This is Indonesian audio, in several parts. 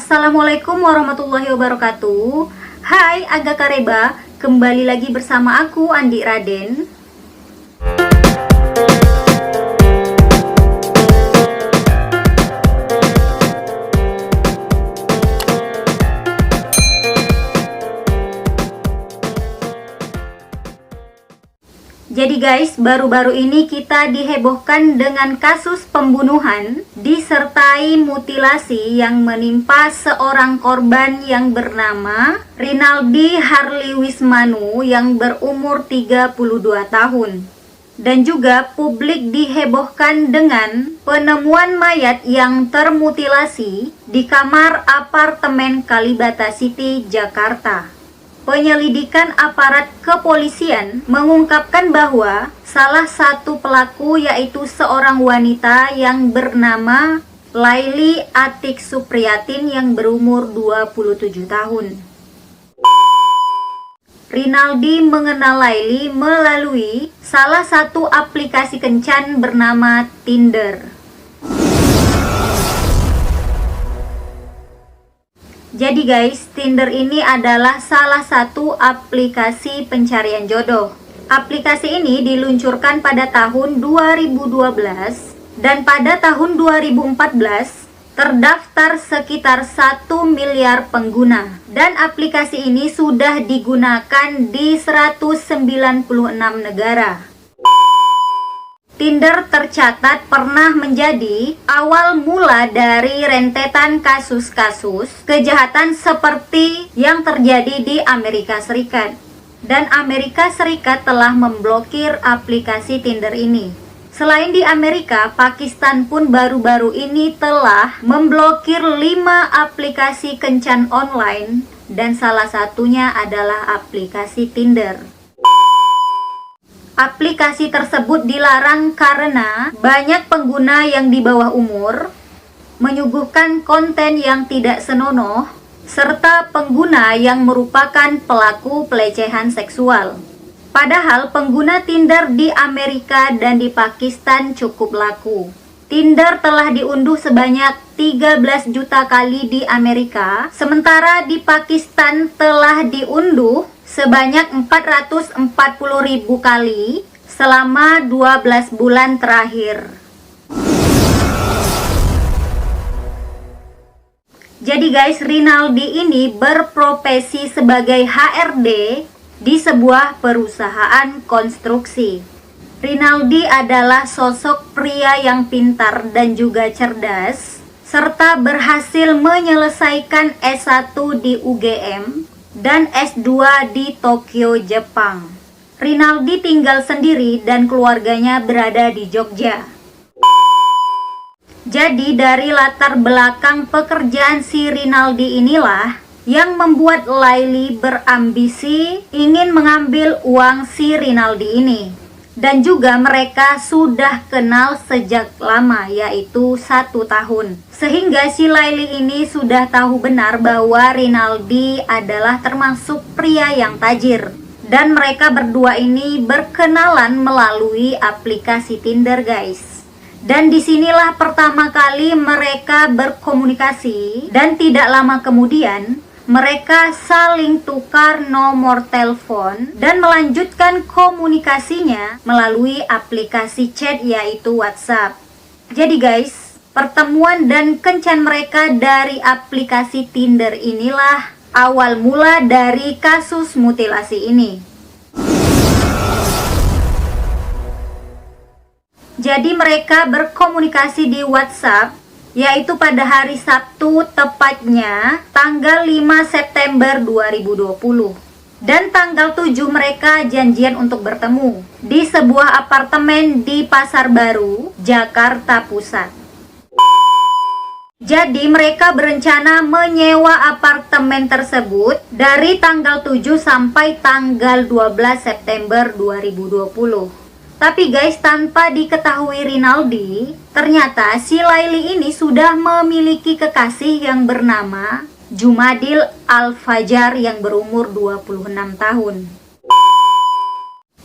Assalamualaikum warahmatullahi wabarakatuh. Hai Aga Kareba, kembali lagi bersama aku Andi Raden. Jadi guys, baru-baru ini kita dihebohkan dengan kasus pembunuhan disertai mutilasi yang menimpa seorang korban yang bernama Rinaldi Harley Wismanu yang berumur 32 tahun. Dan juga publik dihebohkan dengan penemuan mayat yang termutilasi di kamar apartemen Kalibata City, Jakarta. Penyelidikan aparat kepolisian mengungkapkan bahwa salah satu pelaku yaitu seorang wanita yang bernama Laili Atik Supriyatin yang berumur 27 tahun. Rinaldi mengenal Laili melalui salah satu aplikasi kencan bernama Tinder. Jadi guys, Tinder ini adalah salah satu aplikasi pencarian jodoh. Aplikasi ini diluncurkan pada tahun 2012 dan pada tahun 2014 terdaftar sekitar 1 miliar pengguna. Dan aplikasi ini sudah digunakan di 196 negara. Tinder tercatat pernah menjadi awal mula dari rentetan kasus-kasus kejahatan seperti yang terjadi di Amerika Serikat. Dan Amerika Serikat telah memblokir aplikasi Tinder ini. Selain di Amerika, Pakistan pun baru-baru ini telah memblokir 5 aplikasi kencan online dan salah satunya adalah aplikasi Tinder. Aplikasi tersebut dilarang karena banyak pengguna yang di bawah umur, menyuguhkan konten yang tidak senonoh, serta pengguna yang merupakan pelaku pelecehan seksual. Padahal pengguna Tinder di Amerika dan di Pakistan cukup laku. Tinder telah diunduh sebanyak 13 juta kali di Amerika, sementara di Pakistan telah diunduh sebanyak 440.000 kali selama 12 bulan terakhir. Jadi guys, Rinaldi ini berprofesi sebagai HRD di sebuah perusahaan konstruksi. Rinaldi adalah sosok pria yang pintar dan juga cerdas, serta berhasil menyelesaikan S1 di UGM dan S2 di Tokyo, Jepang. Rinaldi tinggal sendiri dan keluarganya berada di Jogja. Jadi dari latar belakang pekerjaan si Rinaldi inilah yang membuat Laili berambisi ingin mengambil uang si Rinaldi ini. Dan juga mereka sudah kenal sejak lama, yaitu 1 tahun. Sehingga si Laili ini sudah tahu benar bahwa Rinaldi adalah termasuk pria yang tajir. Dan mereka berdua ini berkenalan melalui aplikasi Tinder guys. Dan disinilah pertama kali mereka berkomunikasi. Dan tidak lama kemudian mereka saling tukar nomor telepon dan melanjutkan komunikasinya melalui aplikasi chat yaitu WhatsApp. Jadi guys, pertemuan dan kencan mereka dari aplikasi Tinder inilah awal mula dari kasus mutilasi ini. Jadi mereka berkomunikasi di WhatsApp yaitu pada hari Sabtu, tepatnya tanggal 5 September 2020. Dan tanggal 7 mereka janjian untuk bertemu di sebuah apartemen di Pasar Baru, Jakarta Pusat. Jadi mereka berencana menyewa apartemen tersebut dari tanggal 7 sampai tanggal 12 September 2020. Tapi guys, tanpa diketahui Rinaldi, ternyata si Laili ini sudah memiliki kekasih yang bernama Jumadil Al-Fajar yang berumur 26 tahun.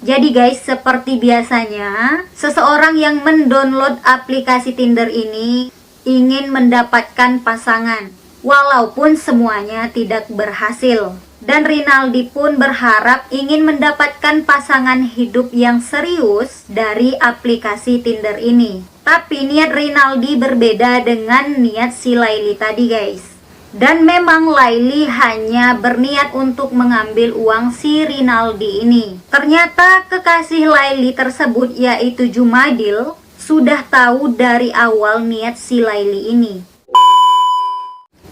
Jadi guys, seperti biasanya, seseorang yang mendownload aplikasi Tinder ini ingin mendapatkan pasangan. walaupun semuanya tidak berhasil. Dan Rinaldi pun berharap ingin mendapatkan pasangan hidup yang serius dari aplikasi Tinder ini. Tapi niat Rinaldi berbeda dengan niat si Laili tadi guys. Dan memang Laili hanya berniat untuk mengambil uang si Rinaldi ini. Ternyata kekasih Laili tersebut yaitu Jumadil sudah tahu dari awal niat si Laili ini.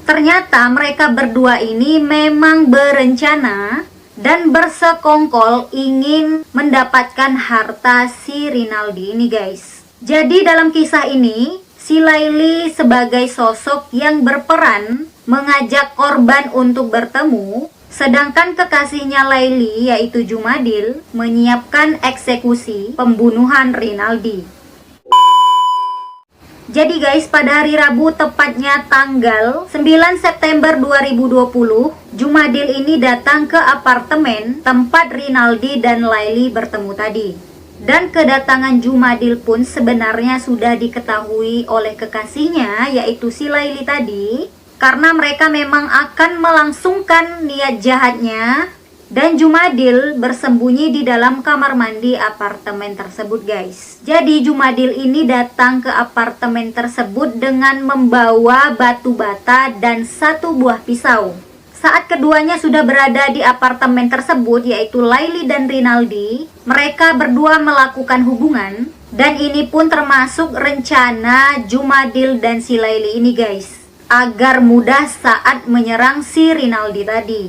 Ternyata mereka berdua ini memang berencana dan bersekongkol ingin mendapatkan harta si Rinaldi ini guys. Jadi dalam kisah ini, si Laili sebagai sosok yang berperan mengajak korban untuk bertemu, sedangkan kekasihnya Laili yaitu Jumadil menyiapkan eksekusi pembunuhan Rinaldi. Jadi guys, pada hari Rabu tepatnya tanggal 9 September 2020, Jumadil ini datang ke apartemen tempat Rinaldi dan Laili bertemu tadi. Dan kedatangan Jumadil pun sebenarnya sudah diketahui oleh kekasihnya yaitu si Laili tadi, karena mereka memang akan melangsungkan niat jahatnya. Dan Jumadil bersembunyi di dalam kamar mandi apartemen tersebut guys. Jadi Jumadil ini datang ke apartemen tersebut dengan membawa batu bata dan satu buah pisau. Saat keduanya sudah berada di apartemen tersebut yaitu Laili dan Rinaldi, mereka berdua melakukan hubungan. Dan ini pun termasuk rencana Jumadil dan si Laili ini guys, agar mudah saat menyerang si Rinaldi tadi.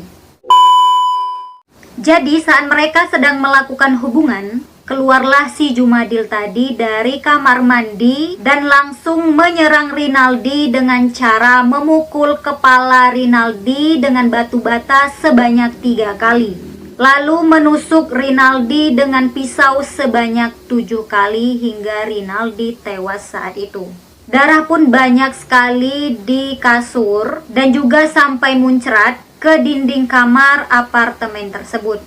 Jadi saat mereka sedang melakukan hubungan, keluarlah si Jumadil tadi dari kamar mandi dan langsung menyerang Rinaldi dengan cara memukul kepala Rinaldi dengan batu bata sebanyak 3 kali. Lalu menusuk Rinaldi dengan pisau sebanyak 7 kali hingga Rinaldi tewas saat itu. Darah pun banyak sekali di kasur dan juga sampai muncrat ke dinding kamar apartemen tersebut.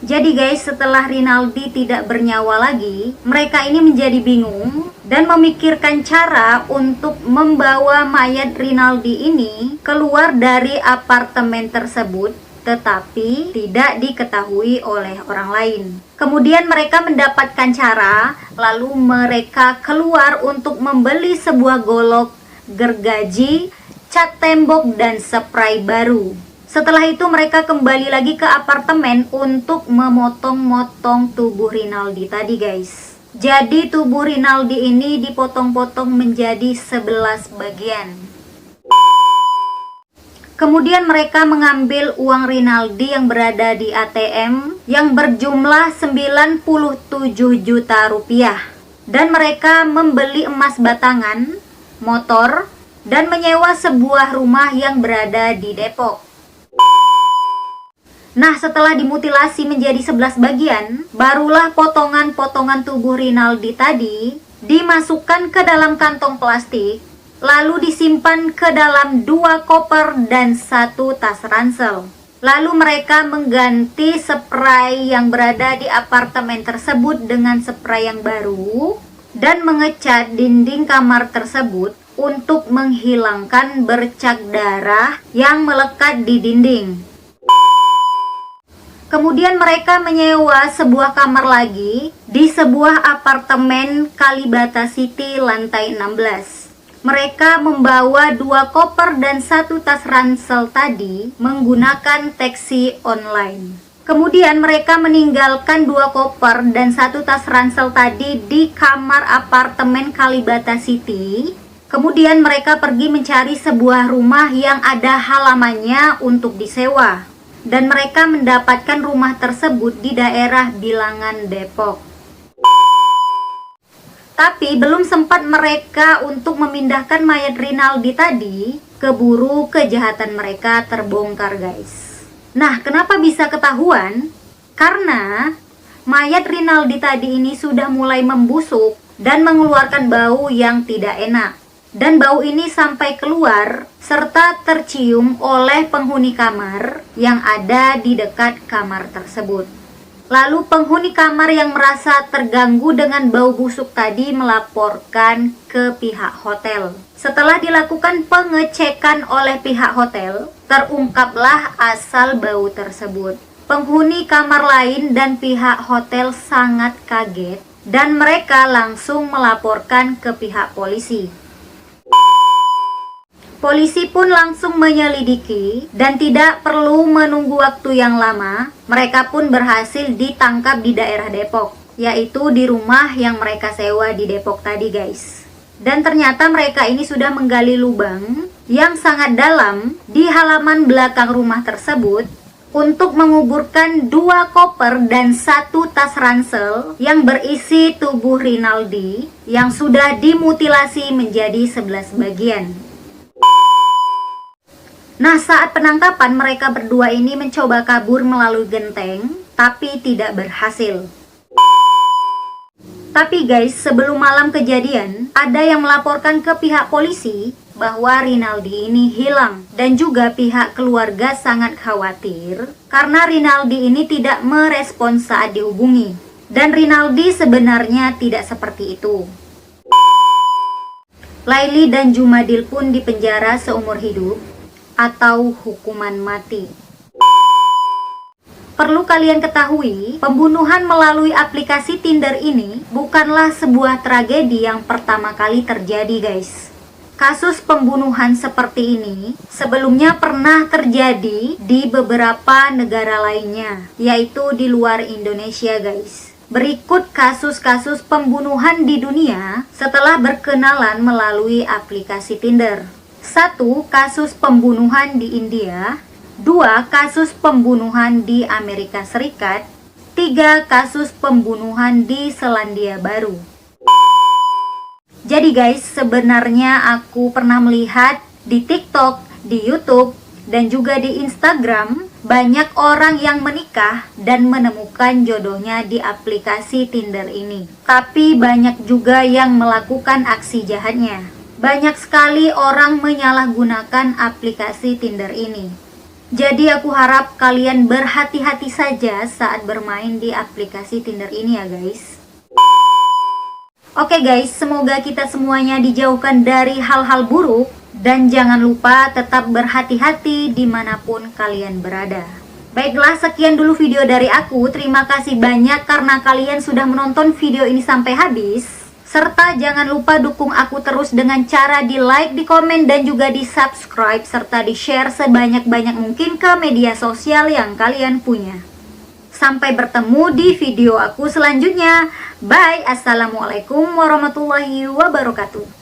Jadi guys, setelah Rinaldi tidak bernyawa lagi, mereka ini menjadi bingung dan memikirkan cara untuk membawa mayat Rinaldi ini keluar dari apartemen tersebut, tetapi tidak diketahui oleh orang lain. Kemudian mereka mendapatkan cara, lalu mereka keluar untuk membeli sebuah golok, gergaji, cat tembok, dan spray baru. Setelah itu mereka kembali lagi ke apartemen untuk memotong-motong tubuh Rinaldi tadi guys. Jadi tubuh Rinaldi ini dipotong-potong menjadi 11 bagian. Kemudian mereka mengambil uang Rinaldi yang berada di ATM yang berjumlah 97 juta rupiah. Dan mereka membeli emas batangan, motor, dan menyewa sebuah rumah yang berada di Depok. Nah, setelah dimutilasi menjadi 11 bagian, barulah potongan-potongan tubuh Rinaldi tadi dimasukkan ke dalam kantong plastik, lalu disimpan ke dalam 2 koper dan 1 tas ransel. Lalu mereka mengganti spray yang berada di apartemen tersebut dengan spray yang baru dan mengecat dinding kamar tersebut untuk menghilangkan bercak darah yang melekat di dinding. Kemudian mereka menyewa sebuah kamar lagi di sebuah apartemen Kalibata City lantai 16. Mereka membawa 2 koper dan 1 tas ransel tadi menggunakan taksi online. Kemudian mereka meninggalkan 2 koper dan 1 tas ransel tadi di kamar apartemen Kalibata City. Kemudian mereka pergi mencari sebuah rumah yang ada halamannya untuk disewa. Dan mereka mendapatkan rumah tersebut di daerah Bilangan, Depok. Tapi belum sempat mereka untuk memindahkan mayat Rinaldi tadi, keburu kejahatan mereka terbongkar guys. Nah, kenapa bisa ketahuan? Karena mayat Rinaldi tadi ini sudah mulai membusuk dan mengeluarkan bau yang tidak enak. Dan bau ini sampai keluar serta tercium oleh penghuni kamar yang ada di dekat kamar tersebut. Lalu penghuni kamar yang merasa terganggu dengan bau busuk tadi melaporkan ke pihak hotel. Setelah dilakukan pengecekan oleh pihak hotel, terungkaplah asal bau tersebut. Penghuni kamar lain dan pihak hotel sangat kaget dan mereka langsung melaporkan ke pihak polisi. Polisi pun langsung menyelidiki dan tidak perlu menunggu waktu yang lama, mereka pun berhasil ditangkap di daerah Depok, yaitu di rumah yang mereka sewa di Depok tadi guys. Dan ternyata mereka ini sudah menggali lubang yang sangat dalam di halaman belakang rumah tersebut untuk menguburkan 2 koper dan 1 tas ransel yang berisi tubuh Rinaldi yang sudah dimutilasi menjadi 11 bagian. Nah, saat penangkapan mereka berdua ini mencoba kabur melalui genteng, tapi tidak berhasil. Tapi guys, sebelum malam kejadian, ada yang melaporkan ke pihak polisi bahwa Rinaldi ini hilang. Dan juga pihak keluarga sangat khawatir karena Rinaldi ini tidak merespons saat dihubungi. Dan Rinaldi sebenarnya tidak seperti itu. Laili dan Jumadil pun dipenjara seumur hidup atau hukuman mati. Perlu kalian ketahui, pembunuhan melalui aplikasi Tinder ini bukanlah sebuah tragedi yang pertama kali terjadi guys. Kasus pembunuhan seperti ini sebelumnya pernah terjadi di beberapa negara lainnya, yaitu di luar Indonesia guys. Berikut kasus-kasus pembunuhan di dunia setelah berkenalan melalui aplikasi Tinder. 1. Kasus pembunuhan di India. 2. Kasus pembunuhan di Amerika Serikat. 3. Kasus pembunuhan di Selandia Baru. Jadi guys, sebenarnya aku pernah melihat di TikTok, di YouTube, dan juga di Instagram banyak orang yang menikah dan menemukan jodohnya di aplikasi Tinder ini. Tapi banyak juga yang melakukan aksi jahatnya. Banyak sekali orang menyalahgunakan aplikasi Tinder ini. Jadi aku harap kalian berhati-hati saja saat bermain di aplikasi Tinder ini ya guys. Oke guys, semoga kita semuanya dijauhkan dari hal-hal buruk. Dan jangan lupa tetap berhati-hati dimanapun kalian berada. Baiklah, sekian dulu video dari aku. Terima kasih banyak karena kalian sudah menonton video ini sampai habis. Serta jangan lupa dukung aku terus dengan cara di like, di komen, dan juga di subscribe, serta di share sebanyak-banyak mungkin ke media sosial yang kalian punya. Sampai bertemu di video aku selanjutnya. Bye, assalamualaikum warahmatullahi wabarakatuh.